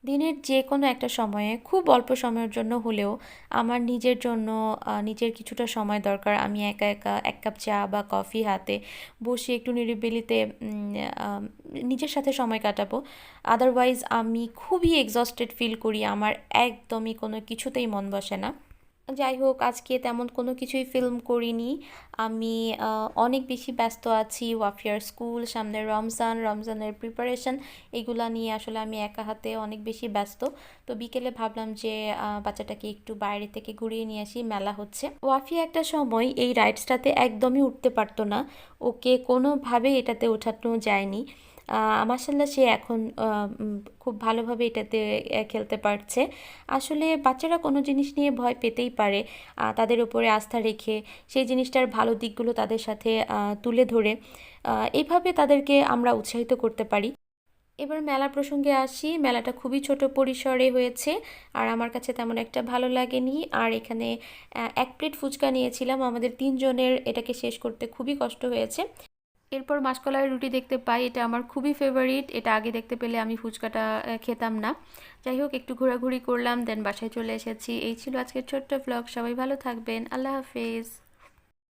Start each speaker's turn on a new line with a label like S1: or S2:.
S1: দিনের যে কোনো একটা সময়ে খুব অল্প সময়ের জন্য হলেও আমার নিজের জন্য নিজের কিছুটা সময় দরকার। আমি একা একা এক কাপ চা বা কফি হাতে বসে একটু নিরিবিলিতে আম, নিজের সাথে সময় কাটাবো। আদারওয়াইজ আমি খুবই এক্সস্টেড ফিল করি, আমার একদমই কোনো কিছুতেই মন বসে না। যাই হোক, আজকে তেমন কোনো কিছুই ফিল্ম করিনি। আমি অনেক বেশি ব্যস্ত আছি। ওয়াফিয়ার স্কুল, সামনে রমজান, রমজানের প্রিপারেশন, এগুলা নিয়ে আসলে আমি একা হাতে অনেক বেশি ব্যস্ত। তো বিকেলে ভাবলাম যে বাচ্চাটাকে একটু বাইরে থেকে ঘুরিয়ে নিয়ে আসি, মেলা হচ্ছে। ওয়াফিয়া একটা সময় এই রাইডসটাতে একদমই উঠতে পারতো না, ওকে কোনোভাবেই এটাতে ওঠানো যায়নি। মাশাল্লাহ সে এখন খুব ভালোভাবে এটাতে খেলতে পারছে। আসলে বাচ্চারা কোনো জিনিস নিয়ে ভয় পেতেই পারে, তাদের উপরে আস্থা রেখে সেই জিনিসটার ভালো দিকগুলো তাদের সাথে তুলে ধরে এইভাবে তাদেরকে আমরা উৎসাহিত করতে পারি। এবার মেলা প্রসঙ্গে আসি। মেলাটা খুবই ছোট পরিসরে হয়েছে, আর আমার কাছে তেমন একটা ভালো লাগেনি। আর এখানে এক প্লেট ফুচকা নিয়েছিলাম, আমাদের তিনজনের এটাকে শেষ করতে খুবই কষ্ট হয়েছে। এরপর মাসকলাই রুটি দেখতে পাই, এটা আমার খুবই ফেভারিট। এটা আগে দেখতে পেলে আমি ফুচকাটা খেতাম না। যাই হোক, একটু ঘোরাঘুরি করলাম, দেন বাসায় চলে এসেছি। এই ছিল আজকের ছোট্ট ব্লগ। সবাই ভালো থাকবেন, আল্লাহ হাফেজ।